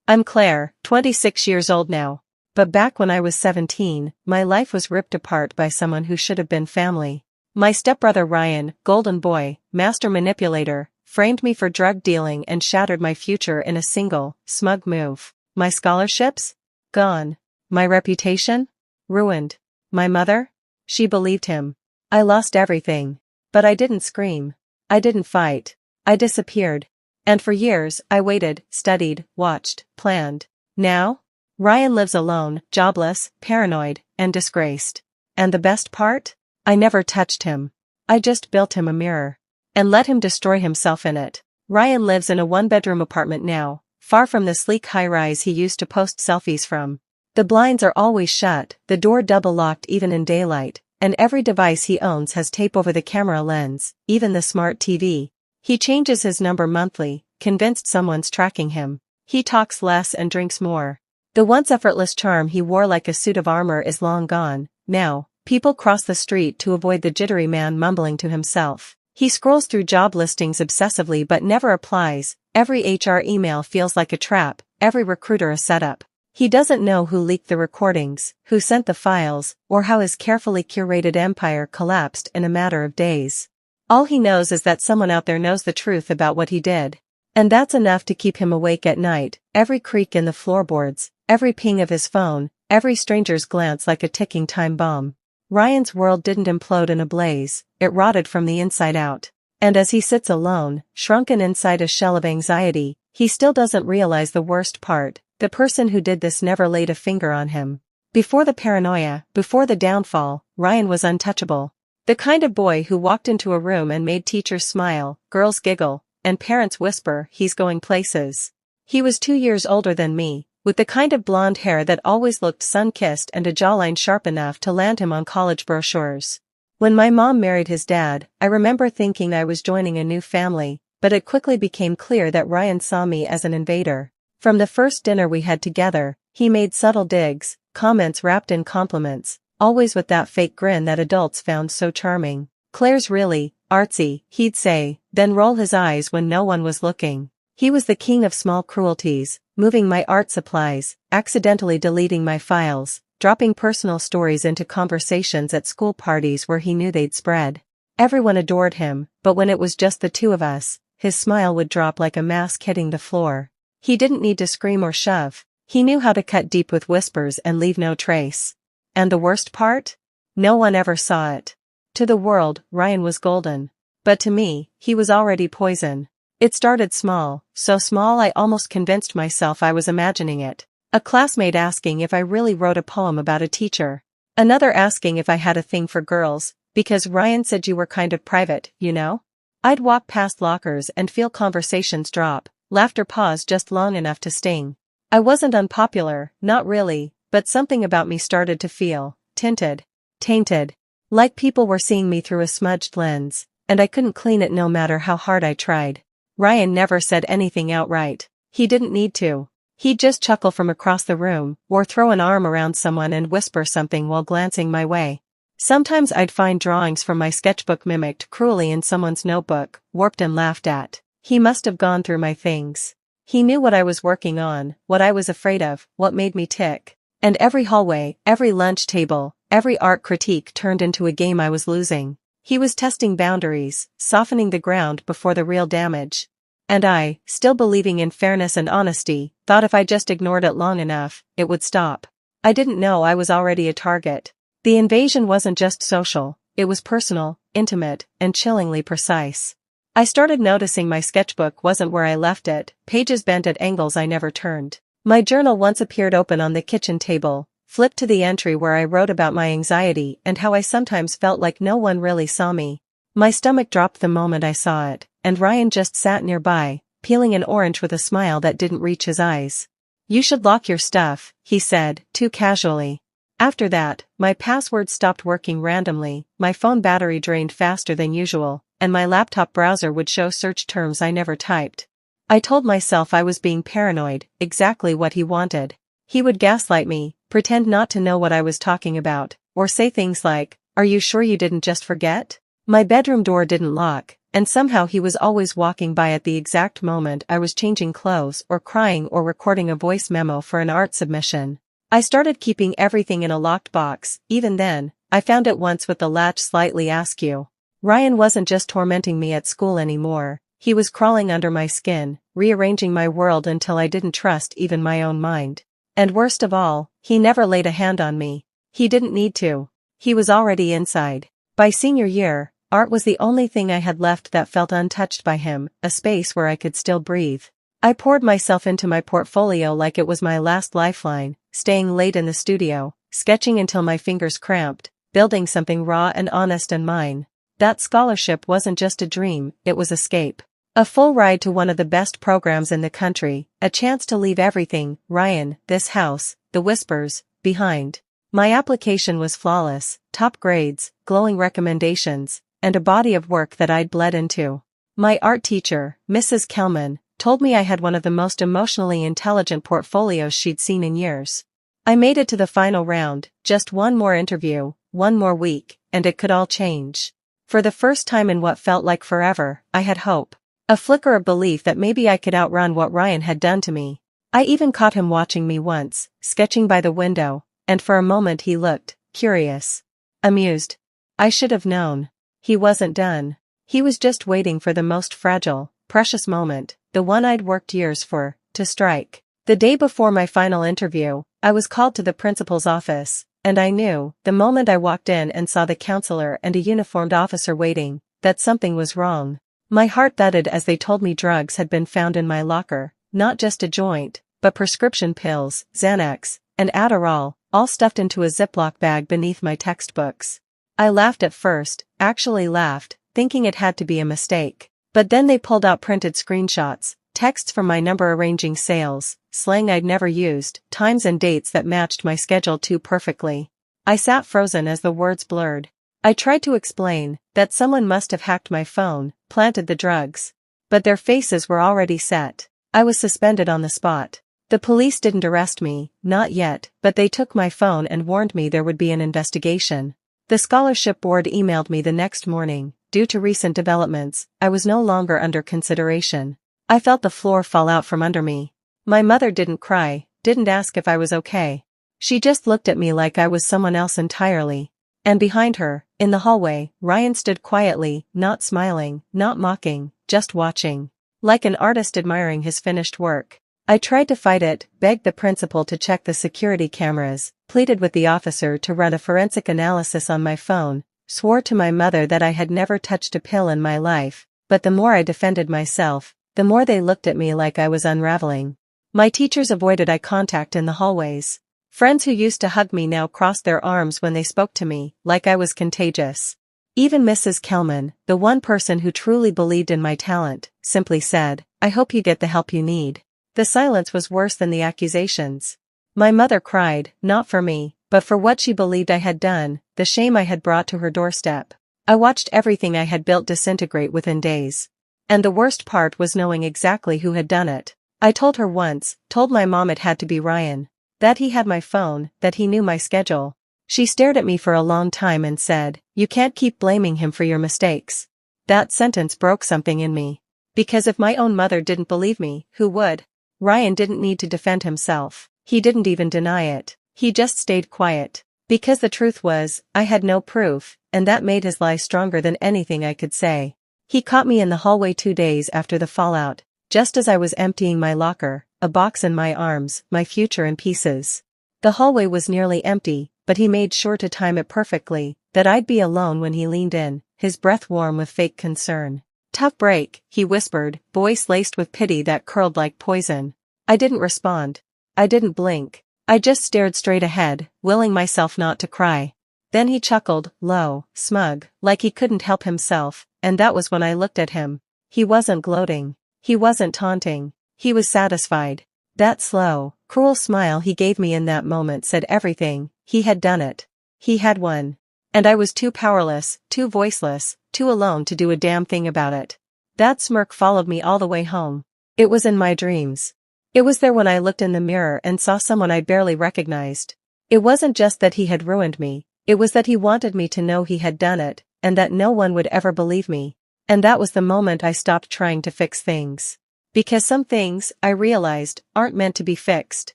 I'm Claire, 26 years old now. But back when I was 17, my life was ripped apart by someone who should have been family. My stepbrother Ryan, golden boy, master manipulator, framed me for drug dealing and shattered my future in a single, smug move. My scholarships? Gone. My reputation? Ruined. My mother? She believed him. I lost everything. But I didn't scream. I didn't fight. I disappeared. And for years, I waited, studied, watched, planned. Now? Ryan lives alone, jobless, paranoid, and disgraced. And the best part? I never touched him. I just built him a mirror. And let him destroy himself in it. Ryan lives in a one-bedroom apartment now, far from the sleek high-rise he used to post selfies from. The blinds are always shut, the door double-locked even in daylight, and every device he owns has tape over the camera lens, even the smart TV. He changes his number monthly, convinced someone's tracking him. He talks less and drinks more. The once effortless charm he wore like a suit of armor is long gone. Now, people cross the street to avoid the jittery man mumbling to himself. He scrolls through job listings obsessively but never applies. Every HR email feels like a trap, every recruiter a setup. He doesn't know who leaked the recordings, who sent the files, or how his carefully curated empire collapsed in a matter of days. All he knows is that someone out there knows the truth about what he did. And that's enough to keep him awake at night, every creak in the floorboards, every ping of his phone, every stranger's glance like a ticking time bomb. Ryan's world didn't implode in a blaze, it rotted from the inside out. And as he sits alone, shrunken inside a shell of anxiety, he still doesn't realize the worst part. The person who did this never laid a finger on him. Before the paranoia, before the downfall, Ryan was untouchable. The kind of boy who walked into a room and made teachers smile, girls giggle, and parents whisper, he's going places. He was 2 years older than me, with the kind of blonde hair that always looked sun-kissed and a jawline sharp enough to land him on college brochures. When my mom married his dad, I remember thinking I was joining a new family, but it quickly became clear that Ryan saw me as an invader. From the first dinner we had together, he made subtle digs, comments wrapped in compliments, always with that fake grin that adults found so charming. Claire's really artsy, he'd say, then roll his eyes when no one was looking. He was the king of small cruelties, moving my art supplies, accidentally deleting my files, dropping personal stories into conversations at school parties where he knew they'd spread. Everyone adored him, but when it was just the two of us, his smile would drop like a mask hitting the floor. He didn't need to scream or shove. He knew how to cut deep with whispers and leave no trace. And the worst part? No one ever saw it. To the world, Ryan was golden. But to me, he was already poison. It started small, so small I almost convinced myself I was imagining it. A classmate asking if I really wrote a poem about a teacher. Another asking if I had a thing for girls, because Ryan said you were kind of private, you know? I'd walk past lockers and feel conversations drop, laughter pause just long enough to sting. I wasn't unpopular, not really, but something about me started to feel tinted, tainted. Like people were seeing me through a smudged lens, and I couldn't clean it no matter how hard I tried. Ryan never said anything outright. He didn't need to. He'd just chuckle from across the room, or throw an arm around someone and whisper something while glancing my way. Sometimes I'd find drawings from my sketchbook mimicked cruelly in someone's notebook, warped and laughed at. He must have gone through my things. He knew what I was working on, what I was afraid of, what made me tick. And every hallway, every lunch table, every art critique turned into a game I was losing. He was testing boundaries, softening the ground before the real damage. And I, still believing in fairness and honesty, thought if I just ignored it long enough, it would stop. I didn't know I was already a target. The invasion wasn't just social, it was personal, intimate, and chillingly precise. I started noticing my sketchbook wasn't where I left it, pages bent at angles I never turned. My journal once appeared open on the kitchen table, flipped to the entry where I wrote about my anxiety and how I sometimes felt like no one really saw me. My stomach dropped the moment I saw it, and Ryan just sat nearby, peeling an orange with a smile that didn't reach his eyes. "You should lock your stuff," he said, too casually. After that, my passwords stopped working randomly, my phone battery drained faster than usual, and my laptop browser would show search terms I never typed. I told myself I was being paranoid, exactly what he wanted. He would gaslight me, pretend not to know what I was talking about, or say things like, "Are you sure you didn't just forget?" My bedroom door didn't lock, and somehow he was always walking by at the exact moment I was changing clothes or crying or recording a voice memo for an art submission. I started keeping everything in a locked box. Even then, I found it once with the latch slightly askew. Ryan wasn't just tormenting me at school anymore, he was crawling under my skin, rearranging my world until I didn't trust even my own mind. And worst of all, he never laid a hand on me. He didn't need to. He was already inside. By senior year, art was the only thing I had left that felt untouched by him, a space where I could still breathe. I poured myself into my portfolio like it was my last lifeline, staying late in the studio, sketching until my fingers cramped, building something raw and honest and mine. That scholarship wasn't just a dream, it was escape. A full ride to one of the best programs in the country, a chance to leave everything, Ryan, this house, the whispers, behind. My application was flawless, top grades, glowing recommendations, and a body of work that I'd bled into. My art teacher, Mrs. Kelman, told me I had one of the most emotionally intelligent portfolios she'd seen in years. I made it to the final round, just one more interview, one more week, and it could all change. For the first time in what felt like forever, I had hope. A flicker of belief that maybe I could outrun what Ryan had done to me. I even caught him watching me once, sketching by the window, and for a moment he looked, curious. Amused. I should have known. He wasn't done. He was just waiting for the most fragile, precious moment, the one I'd worked years for, to strike. The day before my final interview, I was called to the principal's office, and I knew, the moment I walked in and saw the counselor and a uniformed officer waiting, that something was wrong. My heart thudded as they told me drugs had been found in my locker, not just a joint, but prescription pills, Xanax, and Adderall, all stuffed into a Ziploc bag beneath my textbooks. I laughed at first, actually laughed, thinking it had to be a mistake. But then they pulled out printed screenshots, texts from my number arranging sales, slang I'd never used, times and dates that matched my schedule too perfectly. I sat frozen as the words blurred. I tried to explain that someone must have hacked my phone, planted the drugs. But their faces were already set. I was suspended on the spot. The police didn't arrest me, not yet, but they took my phone and warned me there would be an investigation. The scholarship board emailed me the next morning. Due to recent developments, I was no longer under consideration. I felt the floor fall out from under me. My mother didn't cry, didn't ask if I was okay. She just looked at me like I was someone else entirely. And behind her, in the hallway, Ryan stood quietly, not smiling, not mocking, just watching. Like an artist admiring his finished work. I tried to fight it, begged the principal to check the security cameras, pleaded with the officer to run a forensic analysis on my phone, swore to my mother that I had never touched a pill in my life, but the more I defended myself, the more they looked at me like I was unraveling. My teachers avoided eye contact in the hallways. Friends who used to hug me now crossed their arms when they spoke to me, like I was contagious. Even Mrs. Kelman, the one person who truly believed in my talent, simply said, "I hope you get the help you need." The silence was worse than the accusations. My mother cried, not for me, but for what she believed I had done, the shame I had brought to her doorstep. I watched everything I had built disintegrate within days. And the worst part was knowing exactly who had done it. I told her once, told my mom it had to be Ryan. That he had my phone, that he knew my schedule. She stared at me for a long time and said, "You can't keep blaming him for your mistakes." That sentence broke something in me. Because if my own mother didn't believe me, who would? Ryan didn't need to defend himself. He didn't even deny it. He just stayed quiet. Because the truth was, I had no proof, and that made his lie stronger than anything I could say. He caught me in the hallway 2 days after the fallout, just as I was emptying my locker, a box in my arms, my future in pieces. The hallway was nearly empty, but he made sure to time it perfectly, that I'd be alone when he leaned in, his breath warm with fake concern. "Tough break," he whispered, voice laced with pity that curled like poison. I didn't respond. I didn't blink. I just stared straight ahead, willing myself not to cry. Then he chuckled, low, smug, like he couldn't help himself, and that was when I looked at him. He wasn't gloating. He wasn't taunting. He was satisfied. That slow, cruel smile he gave me in that moment said everything. He had done it. He had won. And I was too powerless, too voiceless, too alone to do a damn thing about it. That smirk followed me all the way home. It was in my dreams. It was there when I looked in the mirror and saw someone I barely recognized. It wasn't just that he had ruined me, it was that he wanted me to know he had done it, and that no one would ever believe me. And that was the moment I stopped trying to fix things. Because some things, I realized, aren't meant to be fixed.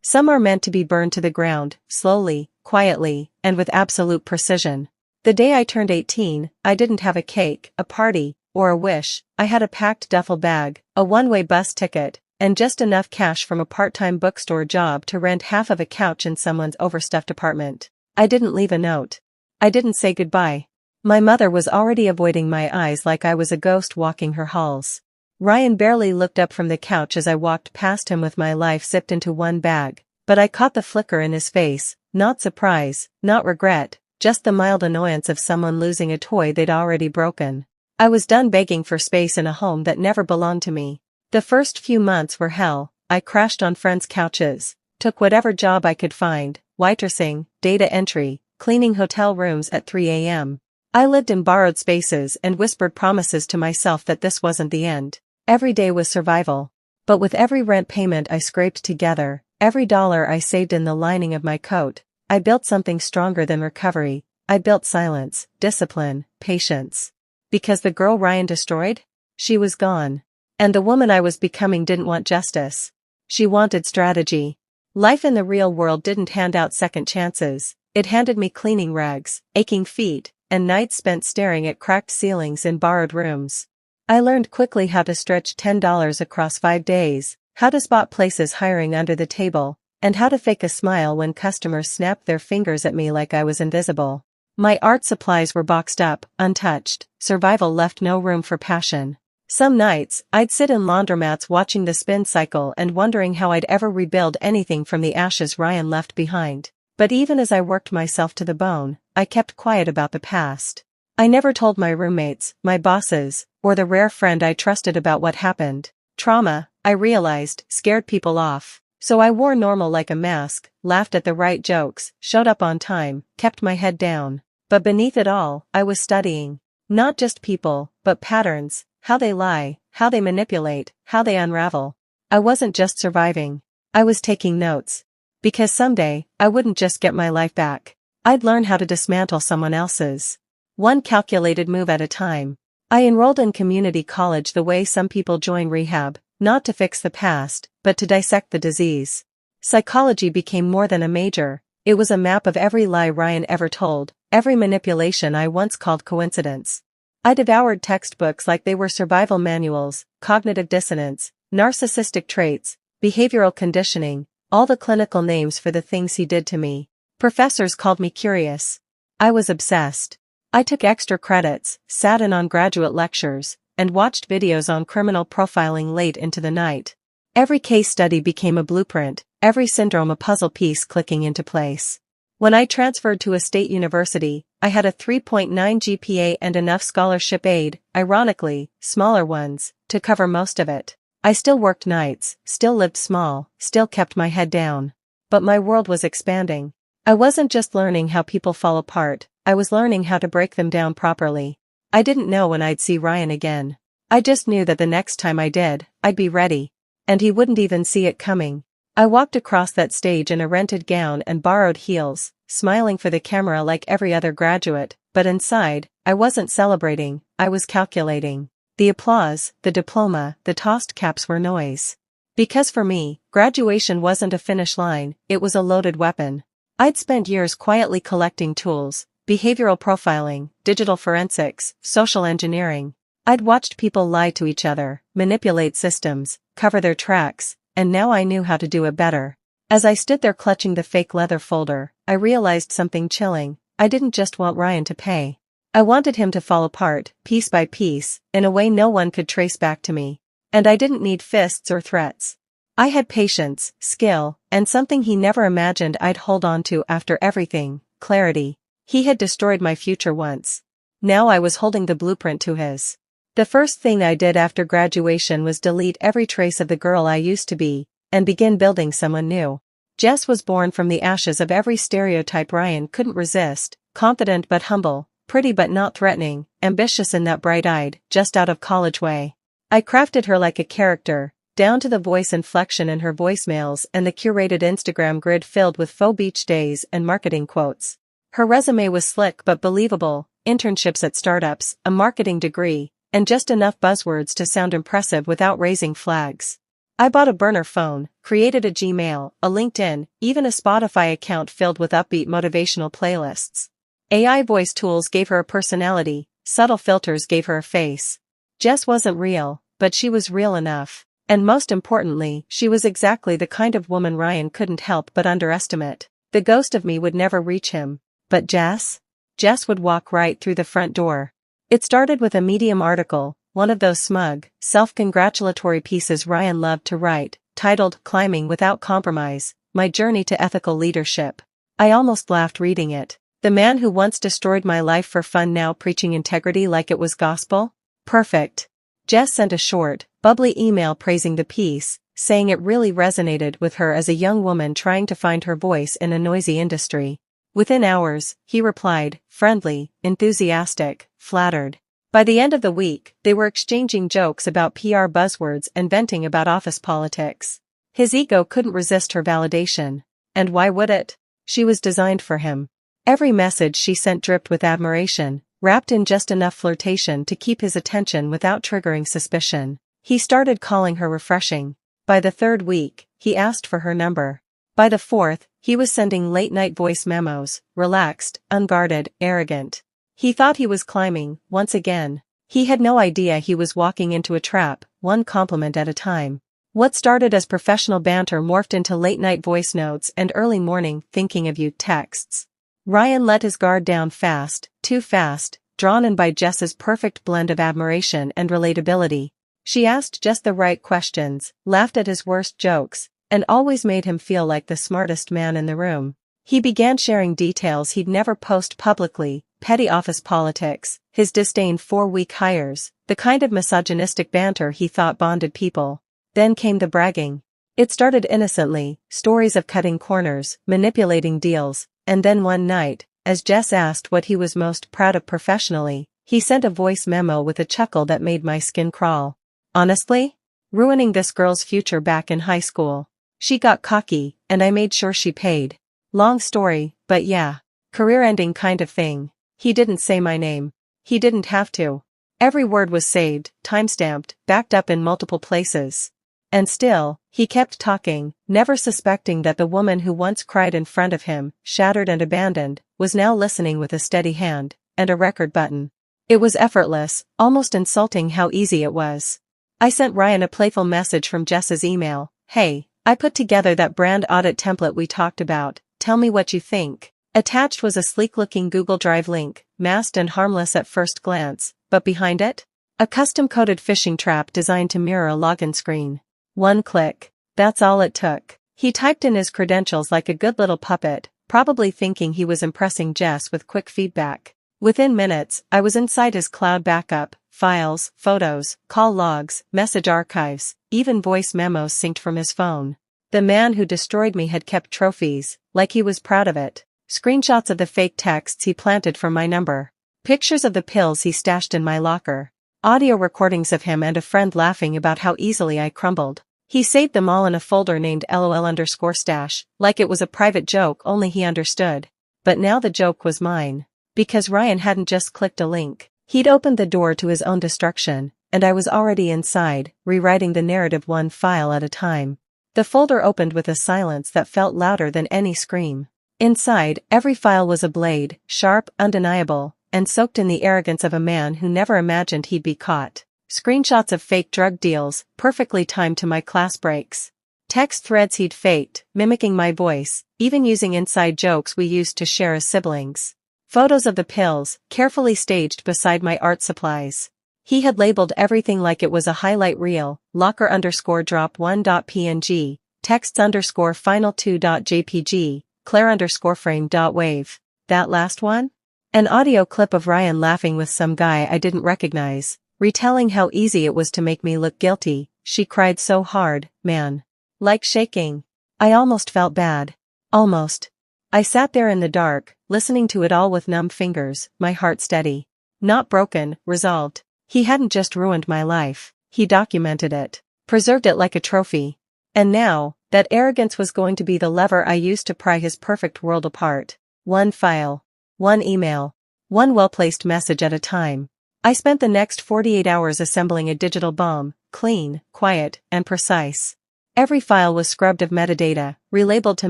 Some are meant to be burned to the ground, slowly, quietly, and with absolute precision. The day I turned 18, I didn't have a cake, a party, or a wish. I had a packed duffel bag, a one-way bus ticket, and just enough cash from a part-time bookstore job to rent half of a couch in someone's overstuffed apartment. I didn't leave a note. I didn't say goodbye. My mother was already avoiding my eyes like I was a ghost walking her halls. Ryan barely looked up from the couch as I walked past him with my life zipped into one bag, but I caught the flicker in his face, not surprise, not regret, just the mild annoyance of someone losing a toy they'd already broken. I was done begging for space in a home that never belonged to me. The first few months were hell. I crashed on friends' couches, took whatever job I could find, waitressing, data entry, cleaning hotel rooms at 3 a.m. I lived in borrowed spaces and whispered promises to myself that this wasn't the end. Every day was survival. But with every rent payment I scraped together, every dollar I saved in the lining of my coat, I built something stronger than recovery. I built silence, discipline, patience. Because the girl Ryan destroyed? She was gone. And the woman I was becoming didn't want justice. She wanted strategy. Life in the real world didn't hand out second chances. It handed me cleaning rags, aching feet, and nights spent staring at cracked ceilings in borrowed rooms. I learned quickly how to stretch $10 across 5 days, how to spot places hiring under the table, and how to fake a smile when customers snapped their fingers at me like I was invisible. My art supplies were boxed up, untouched. Survival left no room for passion. Some nights, I'd sit in laundromats watching the spin cycle and wondering how I'd ever rebuild anything from the ashes Ryan left behind. But even as I worked myself to the bone, I kept quiet about the past. I never told my roommates, my bosses, or the rare friend I trusted about what happened. Trauma, I realized, scared people off. So I wore normal like a mask, laughed at the right jokes, showed up on time, kept my head down. But beneath it all, I was studying. Not just people, but patterns, how they lie, how they manipulate, how they unravel. I wasn't just surviving. I was taking notes. Because someday, I wouldn't just get my life back. I'd learn how to dismantle someone else's. One calculated move at a time. I enrolled in community college the way some people join rehab, not to fix the past, but to dissect the disease. Psychology became more than a major. It was a map of every lie Ryan ever told, every manipulation I once called coincidence. I devoured textbooks like they were survival manuals, cognitive dissonance, narcissistic traits, behavioral conditioning, all the clinical names for the things he did to me. Professors called me curious. I was obsessed. I took extra credits, sat in on graduate lectures, and watched videos on criminal profiling late into the night. Every case study became a blueprint, every syndrome a puzzle piece clicking into place. When I transferred to a state university, I had a 3.9 GPA and enough scholarship aid, ironically, smaller ones, to cover most of it. I still worked nights, still lived small, still kept my head down. But my world was expanding. I wasn't just learning how people fall apart, I was learning how to break them down properly. I didn't know when I'd see Ryan again. I just knew that the next time I did, I'd be ready. And he wouldn't even see it coming. I walked across that stage in a rented gown and borrowed heels, smiling for the camera like every other graduate, but inside, I wasn't celebrating, I was calculating. The applause, the diploma, the tossed caps were noise. Because for me, graduation wasn't a finish line, it was a loaded weapon. I'd spent years quietly collecting tools, behavioral profiling, digital forensics, social engineering. I'd watched people lie to each other, manipulate systems, cover their tracks, and now I knew how to do it better. As I stood there clutching the fake leather folder, I realized something chilling. I didn't just want Ryan to pay. I wanted him to fall apart, piece by piece, in a way no one could trace back to me. And I didn't need fists or threats. I had patience, skill, and something he never imagined I'd hold on to after everything, clarity. He had destroyed my future once. Now I was holding the blueprint to his. The first thing I did after graduation was delete every trace of the girl I used to be, and begin building someone new. Jess was born from the ashes of every stereotype Ryan couldn't resist, confident but humble, pretty but not threatening, ambitious in that bright-eyed, just out of college way. I crafted her like a character, down to the voice inflection in her voicemails and the curated Instagram grid filled with faux beach days and marketing quotes. Her resume was slick but believable, internships at startups, a marketing degree, and just enough buzzwords to sound impressive without raising flags. I bought a burner phone, created a Gmail, a LinkedIn, even a Spotify account filled with upbeat motivational playlists. AI voice tools gave her a personality, subtle filters gave her a face. Jess wasn't real, but she was real enough. And most importantly, she was exactly the kind of woman Ryan couldn't help but underestimate. The ghost of me would never reach him. But Jess? Jess would walk right through the front door. It started with a Medium article, one of those smug, self-congratulatory pieces Ryan loved to write, titled Climbing Without Compromise, My Journey to Ethical Leadership. I almost laughed reading it. The man who once destroyed my life for fun now preaching integrity like it was gospel? Perfect. Jess sent a short, bubbly email praising the piece, saying it really resonated with her as a young woman trying to find her voice in a noisy industry. Within hours, he replied, friendly, enthusiastic, flattered. By the end of the week, they were exchanging jokes about PR buzzwords and venting about office politics. His ego couldn't resist her validation. And why would it? She was designed for him. Every message she sent dripped with admiration, wrapped in just enough flirtation to keep his attention without triggering suspicion. He started calling her refreshing. By the third week, he asked for her number. By the fourth, he was sending late-night voice memos, relaxed, unguarded, arrogant. He thought he was climbing, once again. He had no idea he was walking into a trap, one compliment at a time. What started as professional banter morphed into late-night voice notes and early morning thinking of you texts. Ryan let his guard down fast, too fast, drawn in by Jess's perfect blend of admiration and relatability. She asked just the right questions, laughed at his worst jokes, and always made him feel like the smartest man in the room. He began sharing details he'd never post publicly, petty office politics, his disdain for weak hires, the kind of misogynistic banter he thought bonded people. Then came the bragging. It started innocently, stories of cutting corners, manipulating deals, and then one night, as Jess asked what he was most proud of professionally, he sent a voice memo with a chuckle that made my skin crawl. Honestly? Ruining this girl's future back in high school. She got cocky, and I made sure she paid. Long story, but yeah. Career-ending kind of thing. He didn't say my name. He didn't have to. Every word was saved, timestamped, backed up in multiple places. And still, he kept talking, never suspecting that the woman who once cried in front of him, shattered and abandoned, was now listening with a steady hand, and a record button. It was effortless, almost insulting how easy it was. I sent Ryan a playful message from Jess's email. Hey, I put together that brand audit template we talked about, tell me what you think. Attached was a sleek-looking Google Drive link, masked and harmless at first glance, but behind it? A custom-coded phishing trap designed to mirror a login screen. One click. That's all it took. He typed in his credentials like a good little puppet, probably thinking he was impressing Jess with quick feedback. Within minutes, I was inside his cloud backup, files, photos, call logs, message archives, even voice memos synced from his phone. The man who destroyed me had kept trophies, like he was proud of it. Screenshots of the fake texts he planted from my number. Pictures of the pills he stashed in my locker. Audio recordings of him and a friend laughing about how easily I crumbled. He saved them all in a folder named LOL_stash, like it was a private joke only he understood. But now the joke was mine. Because Ryan hadn't just clicked a link. He'd opened the door to his own destruction, and I was already inside, rewriting the narrative one file at a time. The folder opened with a silence that felt louder than any scream. Inside, every file was a blade, sharp, undeniable, and soaked in the arrogance of a man who never imagined he'd be caught. Screenshots of fake drug deals, perfectly timed to my class breaks. Text threads he'd faked, mimicking my voice, even using inside jokes we used to share as siblings. Photos of the pills, carefully staged beside my art supplies. He had labeled everything like it was a highlight reel, locker_drop1.png, texts_final2.jpg, claire_frame.wave. That last one? An audio clip of Ryan laughing with some guy I didn't recognize, retelling how easy it was to make me look guilty. She cried so hard, man. Like shaking. I almost felt bad. Almost. I sat there in the dark, listening to it all with numb fingers, my heart steady. Not broken, resolved. He hadn't just ruined my life, he documented it, preserved it like a trophy. And now, that arrogance was going to be the lever I used to pry his perfect world apart. One file. One email. One well-placed message at a time. I spent the next 48 hours assembling a digital bomb, clean, quiet, and precise. Every file was scrubbed of metadata, relabeled to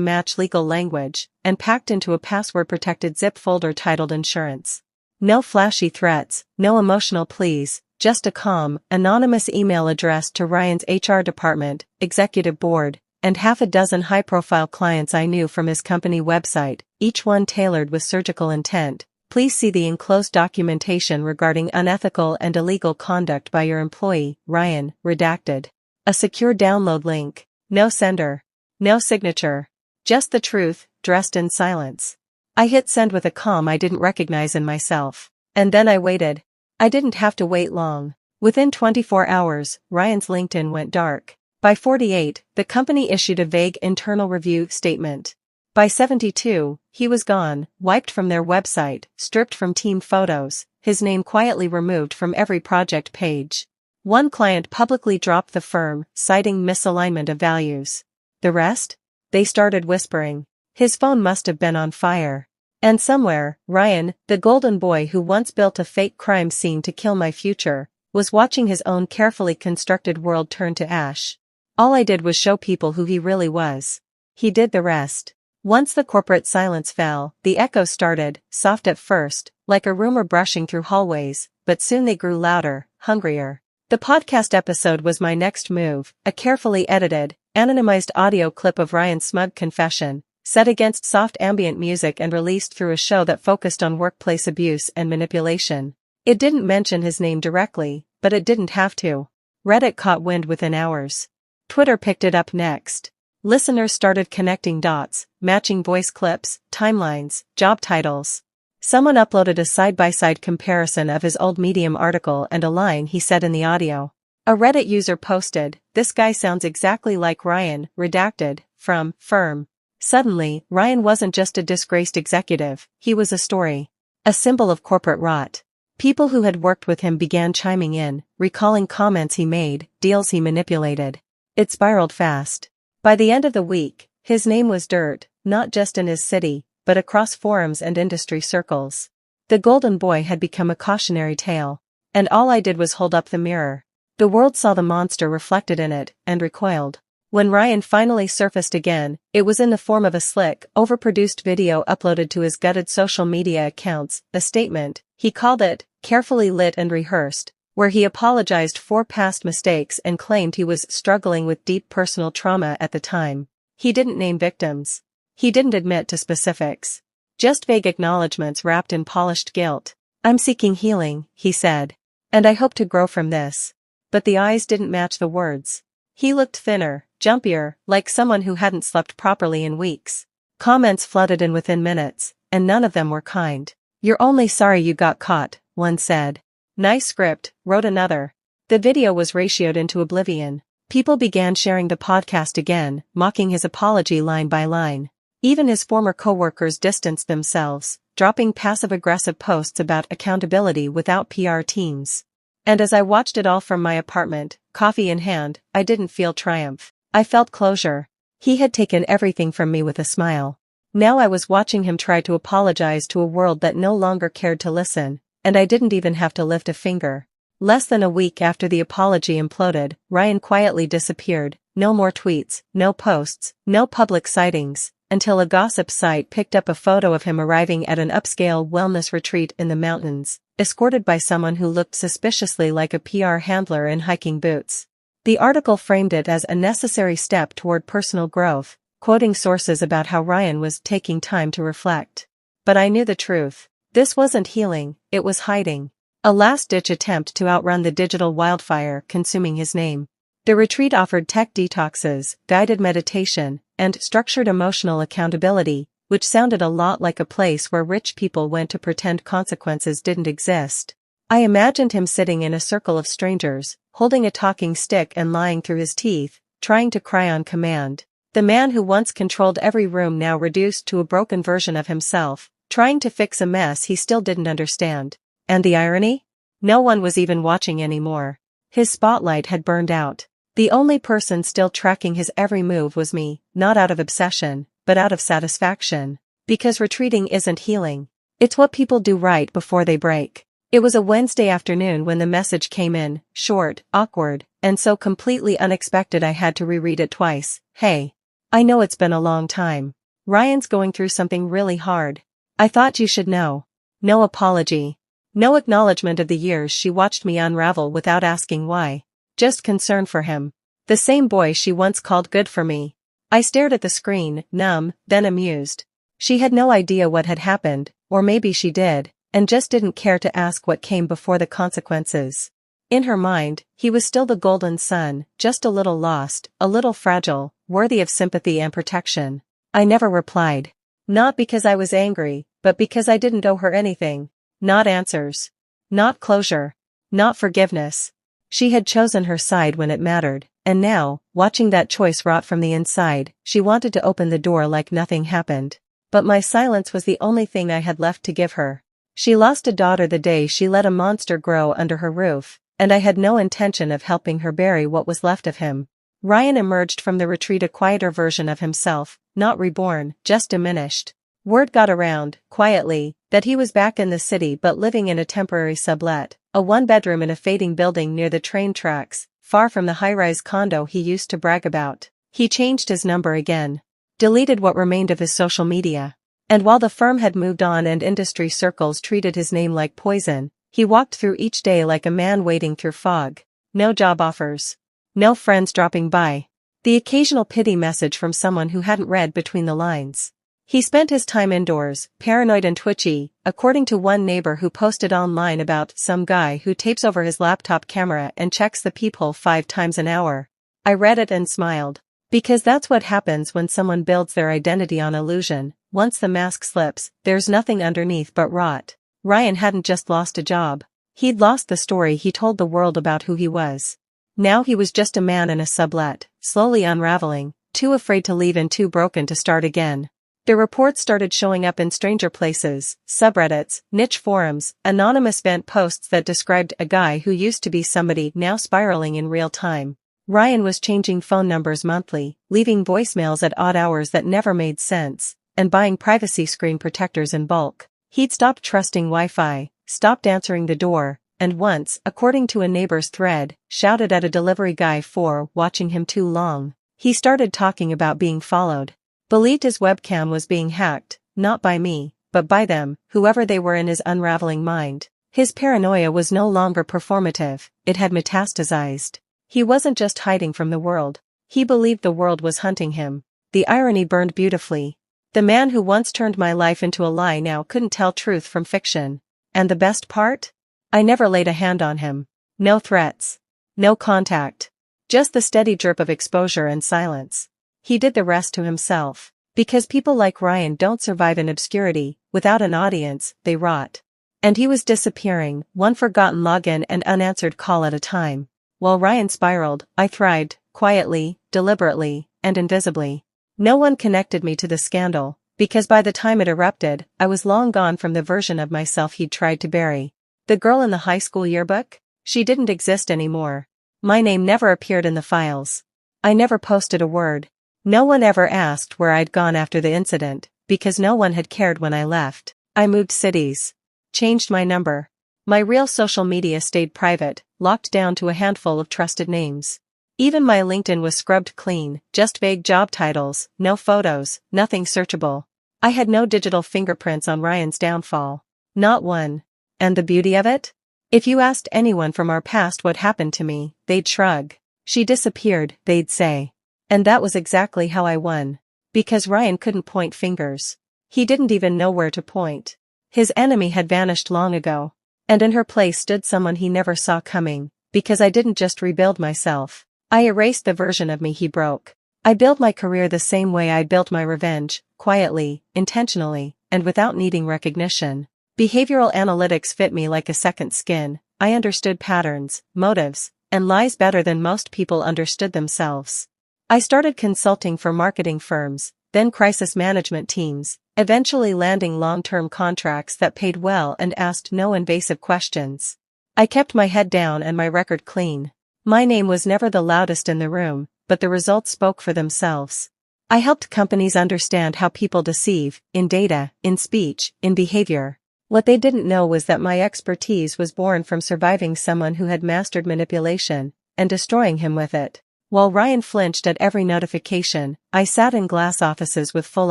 match legal language, and packed into a password-protected zip folder titled Insurance. No flashy threats, no emotional pleas, just a calm, anonymous email addressed to Ryan's HR department, executive board, and half a dozen high-profile clients I knew from his company website, each one tailored with surgical intent. Please see the enclosed documentation regarding unethical and illegal conduct by your employee, Ryan, redacted. A secure download link. No sender. No signature. Just the truth, dressed in silence. I hit send with a calm I didn't recognize in myself. And then I waited. I didn't have to wait long. Within 24 hours, Ryan's LinkedIn went dark. By 48, the company issued a vague internal review statement. By 72, he was gone, wiped from their website, stripped from team photos, his name quietly removed from every project page. One client publicly dropped the firm, citing misalignment of values. The rest? They started whispering. His phone must have been on fire. And somewhere, Ryan, the golden boy who once built a fake crime scene to kill my future, was watching his own carefully constructed world turn to ash. All I did was show people who he really was. He did the rest. Once the corporate silence fell, the echoes started, soft at first, like a rumor brushing through hallways, but soon they grew louder, hungrier. The podcast episode was my next move, a carefully edited, anonymized audio clip of Ryan's smug confession, set against soft ambient music and released through a show that focused on workplace abuse and manipulation. It didn't mention his name directly, but it didn't have to. Reddit caught wind within hours. Twitter picked it up next. Listeners started connecting dots, matching voice clips, timelines, job titles. Someone uploaded a side-by-side comparison of his old Medium article and a line he said in the audio. A Reddit user posted, "This guy sounds exactly like Ryan, redacted, from, firm." Suddenly, Ryan wasn't just a disgraced executive, he was a story. A symbol of corporate rot. People who had worked with him began chiming in, recalling comments he made, deals he manipulated. It spiraled fast. By the end of the week, his name was dirt, not just in his city, but across forums and industry circles. The golden boy had become a cautionary tale. And all I did was hold up the mirror. The world saw the monster reflected in it, and recoiled. When Ryan finally surfaced again, it was in the form of a slick, overproduced video uploaded to his gutted social media accounts, a statement, he called it, carefully lit and rehearsed, where he apologized for past mistakes and claimed he was struggling with deep personal trauma at the time. He didn't name victims. He didn't admit to specifics. Just vague acknowledgments wrapped in polished guilt. "I'm seeking healing," he said. "And I hope to grow from this." But the eyes didn't match the words. He looked thinner, jumpier, like someone who hadn't slept properly in weeks. Comments flooded in within minutes, and none of them were kind. "You're only sorry you got caught," one said. "Nice script," wrote another. The video was ratioed into oblivion. People began sharing the podcast again, mocking his apology line by line. Even his former co-workers distanced themselves, dropping passive-aggressive posts about accountability without PR teams. And as I watched it all from my apartment, coffee in hand, I didn't feel triumph. I felt closure. He had taken everything from me with a smile. Now I was watching him try to apologize to a world that no longer cared to listen, and I didn't even have to lift a finger. Less than a week after the apology imploded, Ryan quietly disappeared. No more tweets, no posts, no public sightings, until a gossip site picked up a photo of him arriving at an upscale wellness retreat in the mountains, escorted by someone who looked suspiciously like a PR handler in hiking boots. The article framed it as a necessary step toward personal growth, quoting sources about how Ryan was taking time to reflect. But I knew the truth. This wasn't healing, it was hiding. A last-ditch attempt to outrun the digital wildfire consuming his name. The retreat offered tech detoxes, guided meditation, and structured emotional accountability, which sounded a lot like a place where rich people went to pretend consequences didn't exist. I imagined him sitting in a circle of strangers, holding a talking stick and lying through his teeth, trying to cry on command. The man who once controlled every room now reduced to a broken version of himself, trying to fix a mess he still didn't understand. And the irony? No one was even watching anymore. His spotlight had burned out. The only person still tracking his every move was me, not out of obsession, but out of satisfaction. Because retreating isn't healing. It's what people do right before they break. It was a Wednesday afternoon when the message came in, short, awkward, and so completely unexpected I had to reread it twice. Hey. I know it's been a long time. Ryan's going through something really hard. I thought you should know. No apology. No acknowledgement of the years she watched me unravel without asking why. Just concern for him. The same boy she once called good for me. I stared at the screen, numb, then amused. She had no idea what had happened, or maybe she did, and just didn't care to ask what came before the consequences. In her mind, he was still the golden son, just a little lost, a little fragile, worthy of sympathy and protection. I never replied. Not because I was angry, but because I didn't owe her anything. Not answers. Not closure. Not forgiveness. She had chosen her side when it mattered, and now, watching that choice rot from the inside, she wanted to open the door like nothing happened. But my silence was the only thing I had left to give her. She lost a daughter the day she let a monster grow under her roof, and I had no intention of helping her bury what was left of him. Ryan emerged from the retreat a quieter version of himself, not reborn, just diminished. Word got around, quietly, that he was back in the city but living in a temporary sublet, a one-bedroom in a fading building near the train tracks, far from the high-rise condo he used to brag about. He changed his number again. Deleted what remained of his social media. And while the firm had moved on and industry circles treated his name like poison, he walked through each day like a man wading through fog. No job offers. No friends dropping by. The occasional pity message from someone who hadn't read between the lines. He spent his time indoors, paranoid and twitchy, according to one neighbor who posted online about some guy who tapes over his laptop camera and checks the peephole 5 times an hour. I read it and smiled. Because that's what happens when someone builds their identity on illusion. Once the mask slips, there's nothing underneath but rot. Ryan hadn't just lost a job. He'd lost the story he told the world about who he was. Now he was just a man in a sublet, slowly unraveling, too afraid to leave and too broken to start again. The reports started showing up in stranger places, subreddits, niche forums, anonymous vent posts that described a guy who used to be somebody now spiraling in real time. Ryan was changing phone numbers monthly, leaving voicemails at odd hours that never made sense, and buying privacy screen protectors in bulk. He'd stopped trusting Wi-Fi, stopped answering the door, and once, according to a neighbor's thread, shouted at a delivery guy for watching him too long. He started talking about being followed. Believed his webcam was being hacked, not by me, but by them, whoever they were in his unraveling mind. His paranoia was no longer performative, it had metastasized. He wasn't just hiding from the world. He believed the world was hunting him. The irony burned beautifully. The man who once turned my life into a lie now couldn't tell truth from fiction. And the best part? I never laid a hand on him. No threats. No contact. Just the steady drip of exposure and silence. He did the rest to himself. Because people like Ryan don't survive in obscurity, without an audience, they rot. And he was disappearing, one forgotten login and unanswered call at a time. While Ryan spiraled, I thrived, quietly, deliberately, and invisibly. No one connected me to the scandal, because by the time it erupted, I was long gone from the version of myself he'd tried to bury. The girl in the high school yearbook? She didn't exist anymore. My name never appeared in the files. I never posted a word. No one ever asked where I'd gone after the incident, because no one had cared when I left. I moved cities. Changed my number. My real social media stayed private, locked down to a handful of trusted names. Even my LinkedIn was scrubbed clean, just vague job titles, no photos, nothing searchable. I had no digital fingerprints on Ryan's downfall. Not one. And the beauty of it? If you asked anyone from our past what happened to me, they'd shrug. She disappeared, they'd say. And that was exactly how I won. Because Ryan couldn't point fingers. He didn't even know where to point. His enemy had vanished long ago. And in her place stood someone he never saw coming, because I didn't just rebuild myself. I erased the version of me he broke. I built my career the same way I built my revenge, quietly, intentionally, and without needing recognition. Behavioral analytics fit me like a second skin. I understood patterns, motives, and lies better than most people understood themselves. I started consulting for marketing firms, then crisis management teams, eventually landing long-term contracts that paid well and asked no invasive questions. I kept my head down and my record clean. My name was never the loudest in the room, but the results spoke for themselves. I helped companies understand how people deceive, in data, in speech, in behavior. What they didn't know was that my expertise was born from surviving someone who had mastered manipulation, and destroying him with it. While Ryan flinched at every notification, I sat in glass offices with full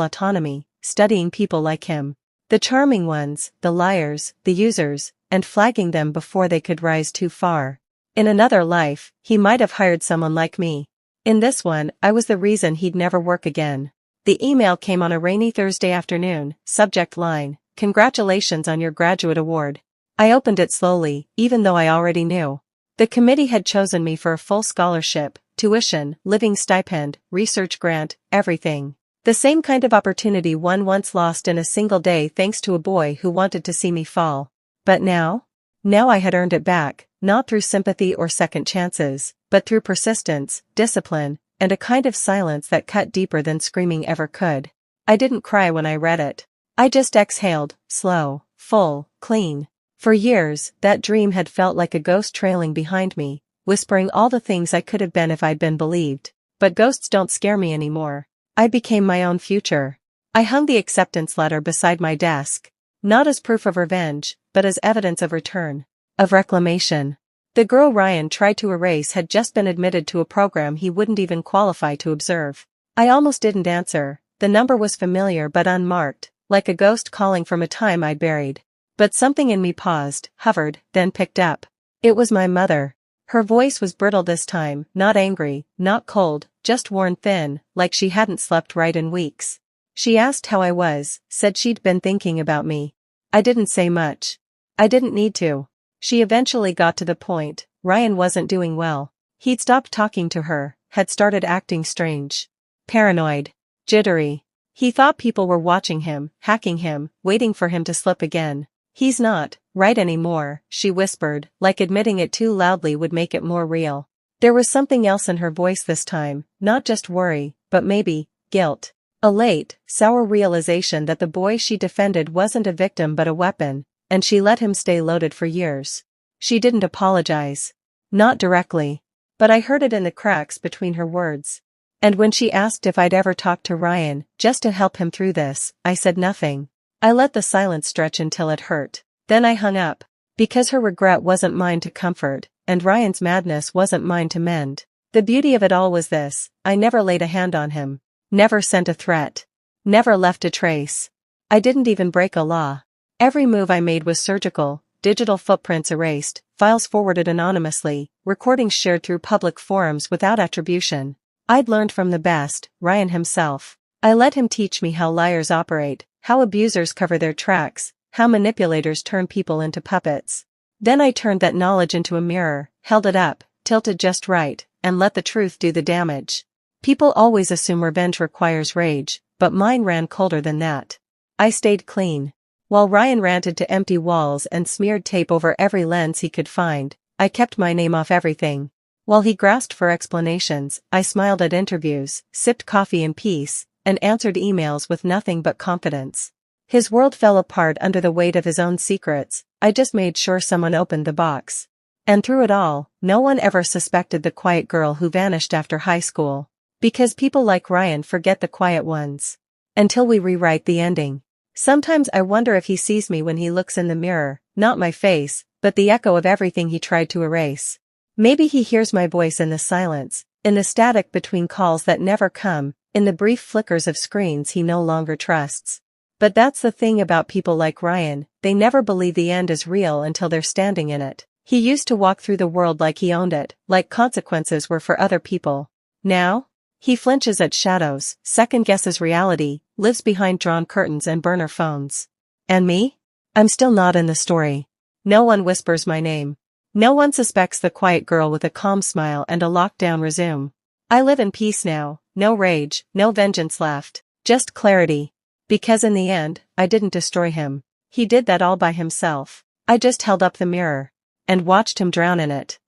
autonomy, studying people like him. The charming ones, the liars, the users, and flagging them before they could rise too far. In another life, he might have hired someone like me. In this one, I was the reason he'd never work again. The email came on a rainy Thursday afternoon, subject line, "Congratulations on your graduate award." I opened it slowly, even though I already knew. The committee had chosen me for a full scholarship, tuition, living stipend, research grant, everything. The same kind of opportunity one once lost in a single day thanks to a boy who wanted to see me fall. But now? Now I had earned it back, not through sympathy or second chances, but through persistence, discipline, and a kind of silence that cut deeper than screaming ever could. I didn't cry when I read it. I just exhaled, slow, full, clean. For years, that dream had felt like a ghost trailing behind me, whispering all the things I could have been if I'd been believed. But ghosts don't scare me anymore. I became my own future. I hung the acceptance letter beside my desk, not as proof of revenge, but as evidence of return, of reclamation. The girl Ryan tried to erase had just been admitted to a program he wouldn't even qualify to observe. I almost didn't answer. The number was familiar but unmarked, like a ghost calling from a time I'd buried. But something in me paused, hovered, then picked up. It was my mother. Her voice was brittle this time, not angry, not cold, just worn thin, like she hadn't slept right in weeks. She asked how I was, said she'd been thinking about me. I didn't say much. I didn't need to. She eventually got to the point. Ryan wasn't doing well. He'd stopped talking to her, had started acting strange. Paranoid. Jittery. He thought people were watching him, hacking him, waiting for him to slip again. "He's not right anymore," she whispered, like admitting it too loudly would make it more real. There was something else in her voice this time, not just worry, but maybe guilt. A late, sour realization that the boy she defended wasn't a victim but a weapon, and she let him stay loaded for years. She didn't apologize. Not directly. But I heard it in the cracks between her words. And when she asked if I'd ever talked to Ryan, just to help him through this, I said nothing. I let the silence stretch until it hurt. Then I hung up. Because her regret wasn't mine to comfort, and Ryan's madness wasn't mine to mend. The beauty of it all was this: I never laid a hand on him. Never sent a threat. Never left a trace. I didn't even break a law. Every move I made was surgical, digital footprints erased, files forwarded anonymously, recordings shared through public forums without attribution. I'd learned from the best, Ryan himself. I let him teach me how liars operate, how abusers cover their tracks, how manipulators turn people into puppets. Then I turned that knowledge into a mirror, held it up, tilted just right, and let the truth do the damage. People always assume revenge requires rage, but mine ran colder than that. I stayed clean. While Ryan ranted to empty walls and smeared tape over every lens he could find, I kept my name off everything. While he grasped for explanations, I smiled at interviews, sipped coffee in peace, and answered emails with nothing but confidence. His world fell apart under the weight of his own secrets. I just made sure someone opened the box. And through it all, no one ever suspected the quiet girl who vanished after high school. Because people like Ryan forget the quiet ones. Until we rewrite the ending. Sometimes I wonder if he sees me when he looks in the mirror, not my face, but the echo of everything he tried to erase. Maybe he hears my voice in the silence, in the static between calls that never come, in the brief flickers of screens he no longer trusts. But that's the thing about people like Ryan, they never believe the end is real until they're standing in it. He used to walk through the world like he owned it, like consequences were for other people. Now? He flinches at shadows, second-guesses reality, lives behind drawn curtains and burner phones. And me? I'm still not in the story. No one whispers my name. No one suspects the quiet girl with a calm smile and a lockdown resume. I live in peace now, no rage, no vengeance left, just clarity. Because in the end, I didn't destroy him. He did that all by himself. I just held up the mirror. And watched him drown in it.